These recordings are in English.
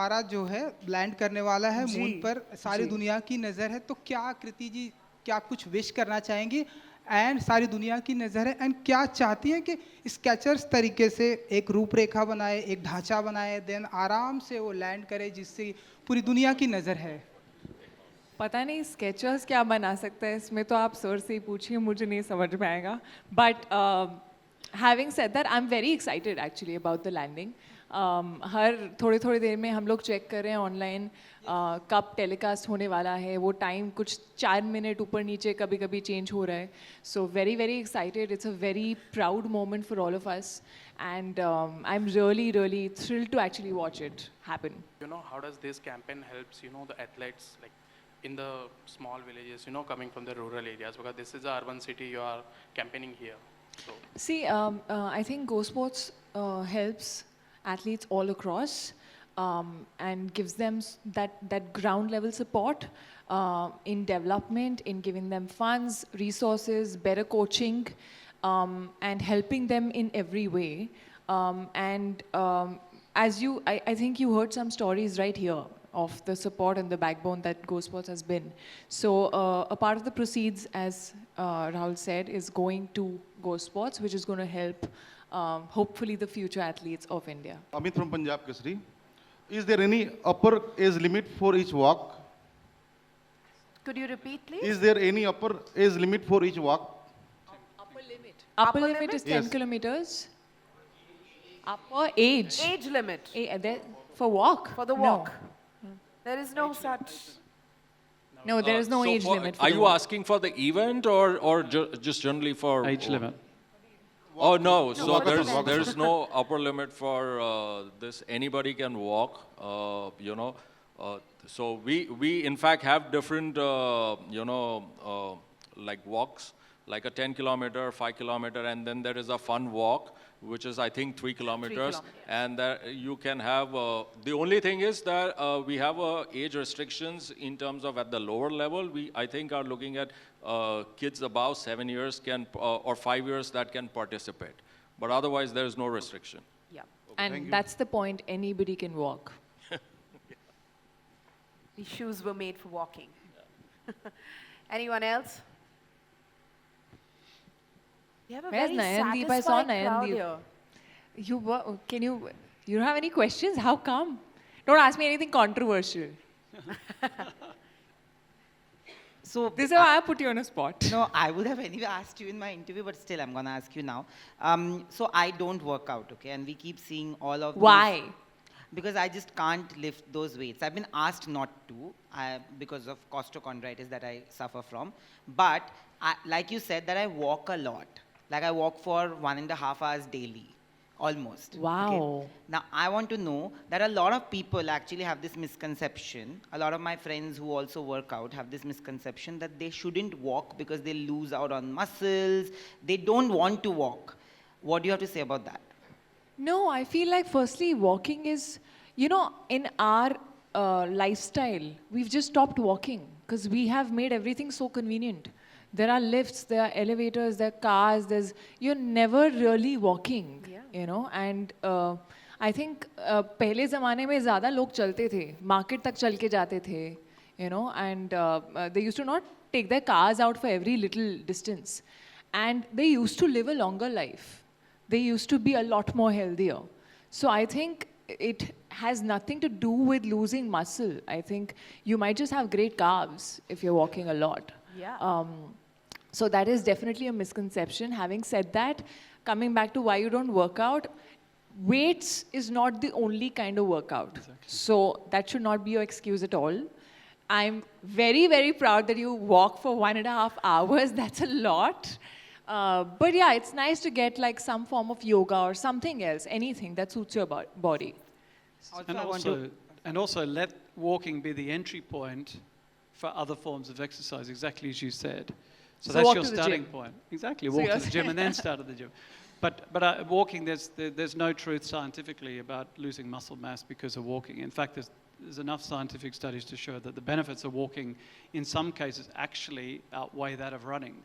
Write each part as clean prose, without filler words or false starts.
सितारा जो है लैंड करने वाला है मून पर, सारी जी। दुनिया की नज़र है, तो क्या कृति जी क्या कुछ विश करना चाहेंगी? एंड सारी दुनिया की नज़र है, एंड क्या चाहती हैं कि स्केचर्स तरीके से एक रूपरेखा बनाए, एक ढांचा बनाए, देन आराम से वो लैंड करे जिससे पूरी दुनिया की नज़र है? पता नहीं स्केचर्स क्या बना सकता है, इसमें तो आप सर से ही पूछिए, मुझे नहीं समझ में आएगा. But having said that I am very excited actually about the landing. हर थोड़ी थोड़ी देर में हम लोग चेक कर रहे हैं ऑनलाइन कब टेलीकास्ट होने वाला है. वो टाइम कुछ 4 मिनट ऊपर नीचे कभी कभी चेंज हो रहा है. So very very excited. It's a very proud moment for all of us, and I'm really thrilled to actually watch it happen. You know, how does this campaign helps, you know, the athletes like in the small villages, you know, coming from the rural areas, because this is a urban city you are campaigning here. So See, I think Go Sports helps athletes all across and gives them that ground level support in development, in giving them funds, resources, better coaching, and helping them in every way. As I think you heard some stories right here of the support and the backbone that Go Sports has been. So a part of the proceeds, as Rahul said, is going to Go Sports, which is going to help hopefully the future athletes of India. Amit from Punjab Kesari. Is there any upper age limit for each walk? Could you repeat, please? Is there any upper age limit for each walk? Upper limit is 10 Yes. kilometers. Upper age. Age limit For walk? for the No. walk. There is no such. No, there is no So age limit. Are you asking for the event or just generally for Age limit. Oh no, so walkathon. there's no upper limit for this. Anybody can walk, you know. So we in fact have different you know like walks, like a 10 kilometer, 5 kilometer, and then there is a fun walk, which is I think 3 kilometers. And that you can have, the only thing is that we have age restrictions in terms of at the lower level. We I think are looking at kids above 7 years can or 5 years that can participate. But otherwise there is no restriction. Yeah. And that's the point, anybody can walk. These shoes were made for walking. Anyone else? You have a Where's very Nayandeep? I saw satisfied crowd Nayandeep. here. You don't have any questions? How come? Don't ask me anything controversial. So This is how I put you on a spot. no, I would have anyway asked you in my interview, but still, I'm gonna ask you now. So I don't work out, okay, and we keep seeing all of Why? because I just can't lift those weights. I've been asked not to because of costochondritis that I suffer from. But like you said, that I walk a lot. Like I walk for 1.5 hours daily, almost. Wow. Now I want to know that a lot of people actually have this misconception. A lot of my friends who also work out have this misconception that they shouldn't walk because they lose out on muscles. They don't want to walk. What do you have to say about that? No, I feel like firstly, walking is, you know, in our lifestyle, we've just stopped walking because we have made everything so convenient. There are lifts, there are elevators, there are cars, you're never really walking, you know, and I think पहले ज़माने में ज़्यादा लोग चलते थे, market तक चल के जाते थे, you know, and they used to not take their cars out for every little distance. And they used to live a longer life. They used to be a lot more healthier. So I think it has nothing to do with losing muscle. I think you might just have great calves if you're walking a lot. Yeah. So that is definitely a misconception. Having said that, coming back to why you don't work out, weights is not the only kind of workout. Exactly. So that should not be your excuse at all. I'm very, very proud that you walk for 1.5 hours. That's a lot. But yeah, it's nice to get like some form of yoga or something else, anything that suits your body. And also let walking be the entry point for other forms of exercise, exactly as you said. So that's your starting point. Exactly, walk to the gym and then start at the gym. But walking, there's no truth scientifically about losing muscle mass because of walking. In fact, there's enough scientific studies to show that the benefits of walking in some cases actually outweigh that of running.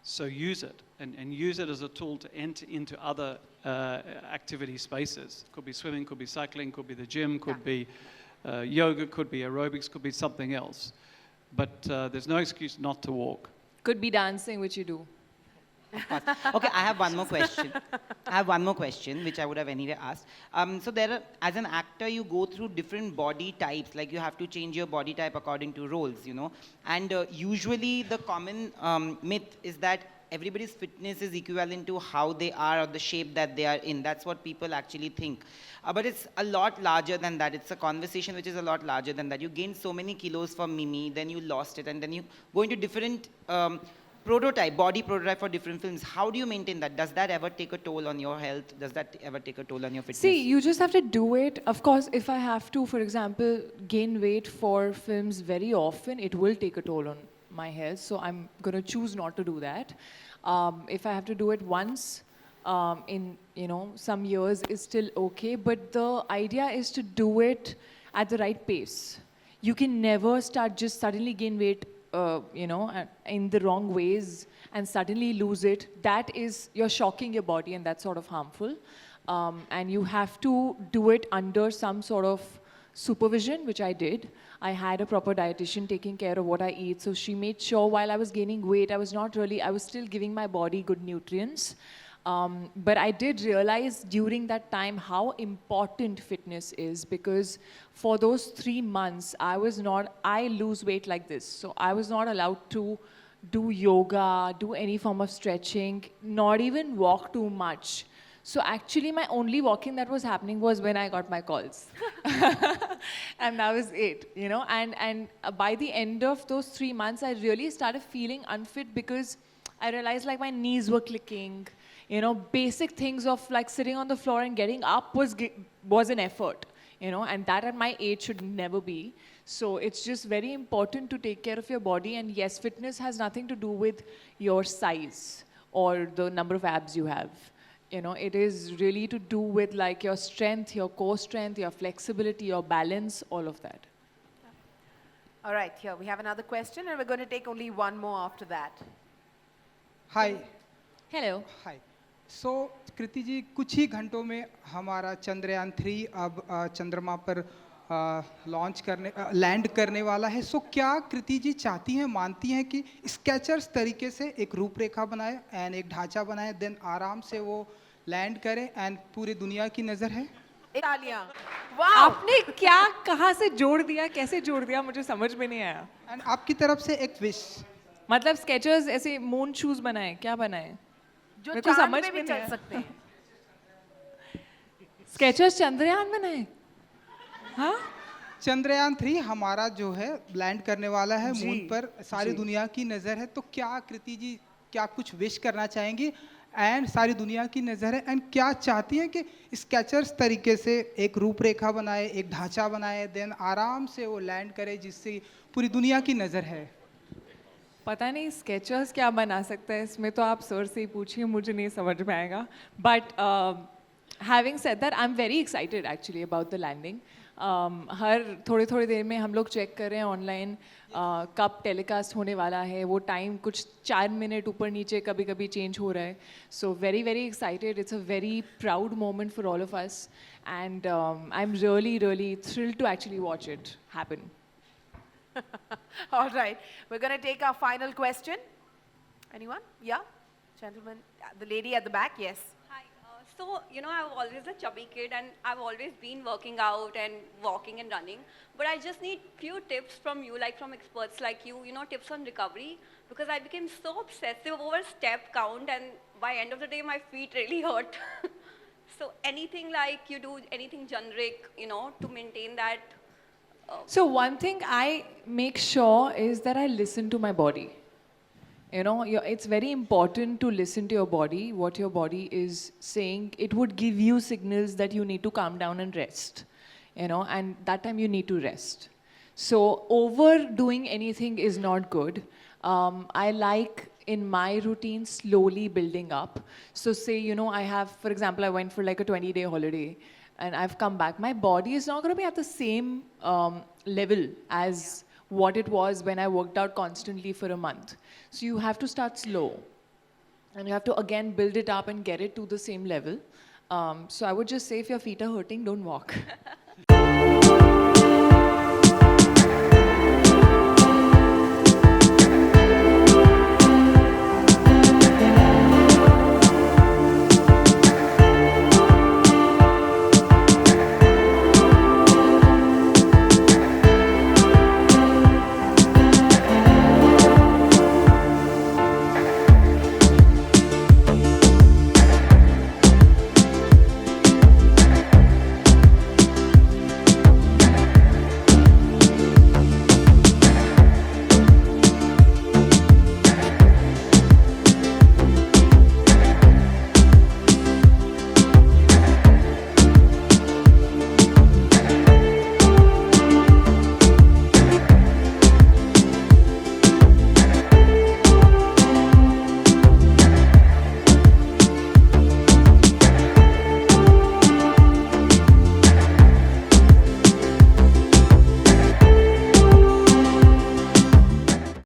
So use it, and use it as a tool to enter into other activity spaces. Could be swimming, could be cycling, could be the gym, could be Yoga could be, aerobics could be something else. But there's no excuse not to walk. Could be dancing, which you do. Of course. Okay, I have one more question. I have one more question, which I would have anyway asked. So there are, as an actor, you go through different body types. Like you have to change your body type according to roles, you know. And usually the common myth is that everybody's fitness is equivalent to how they are or the shape that they are in. That's what people actually think. But it's a lot larger than that. It's a conversation which is a lot larger than that. You gained so many kilos for Mimi, then you lost it, and then you go into different body prototype for different films. How do you maintain that? Does that ever take a toll on your health? Does that ever take a toll on your fitness? See, you just have to do it. Of course, if I have to, for example, gain weight for films very often, it will take a toll on my health. So I'm going to choose not to do that. If I have to do it once in some years, is still okay. But the idea is to do it at the right pace. You can never start just suddenly gain weight in the wrong ways and suddenly lose it. That is, you're shocking your body, and that's sort of harmful. And you have to do it under some sort of supervision, which I did. I had a proper dietitian taking care of what I eat. So she made sure while I was gaining weight, I was still giving my body good nutrients. But I did realize during that time how important fitness is, because for those 3 months, I lose weight like this. So I was not allowed to do yoga, do any form of stretching, not even walk too much. So actually my only walking that was happening was when I got my calls. And that was it, and by the end of those 3 months, I really started feeling unfit because I realized like my knees were clicking. Basic things of like sitting on the floor and getting up was an effort, and that at my age should never be. So it's just very important to take care of your body. And yes, fitness has nothing to do with your size or the number of abs you have. It is really to do with like your strength, your core strength, your flexibility, your balance, all of that. All right, here we have another question, and we're going to take only one more after that. Hi. Hello. Hi. So, कृति जी, कुछ ही घंटों में हमारा चंद्रयान 3 अब चंद्रमा पर land करने वाला है. सो क्या कृति जी चाहती हैं, मानती हैं कि स्केचर्स तरीके से एक रूपरेखा बनाए एंड एक ढांचा बनाए, देन आराम से वो लैंड करे एंड पूरी दुनिया की नज़र है? आपने क्या कहाँ से जोड़ दिया, कैसे जोड़ दिया, मुझे समझ में नहीं आया. एंड आपकी तरफ से एक विश, मतलब स्केचर्स ऐसे मून शूज बनाए, क्या बनाए? जो चांद पे भी चल सकते हैं. स्केचर्स चंद्रयान बनाए? हाँ, चंद्रयान 3 हमारा जो है लैंड करने वाला है मून पर, सारी दुनिया की नज़र है. तो क्या कृति जी क्या कुछ विश करना चाहेंगी? एंड सारी दुनिया की नज़र है, एंड क्या चाहती हैं कि स्केचर्स तरीके से एक रूपरेखा बनाए, एक ढांचा बनाए, देन आराम से वो लैंड करे जिससे पूरी दुनिया की नज़र है? पता नहीं स्केचर्स क्या बना सकता है, इसमें तो आप सर से ही पूछिए, मुझे नहीं समझ में आएगा. But having said that, I am very excited actually about the landing. हर थोड़ी देर में हम लोग चेक कर रहे हैं ऑनलाइन कब टेलीकास्ट होने वाला है. वो टाइम कुछ 4 मिनट ऊपर नीचे कभी कभी चेंज हो रहा है. So very very excited. It's a very proud moment for all of us, and I am really thrilled to actually watch it happen. All right, we're going to take our final question. Anyone? Yeah, gentleman, the lady at the back. Yes. Hi. So, I was always a chubby kid, and I've always been working out and walking and running. But I just need few tips from you, like from experts like you, tips on recovery, because I became so obsessive over step count, and by end of the day, my feet really hurt. So anything like you do, anything generic, to maintain that. So one thing I make sure is that I listen to my body. It's very important to listen to your body, what your body is saying. It would give you signals that you need to calm down and rest, and that time you need to rest. So overdoing anything is not good. I like in my routine slowly building up. So say, I have, for example, I went for like a 20-day holiday, and I've come back. My body is not going to be at the same level as what it was when I worked out constantly for a month. So you have to start slow, and you have to again build it up and get it to the same level. So I would just say if your feet are hurting, don't walk.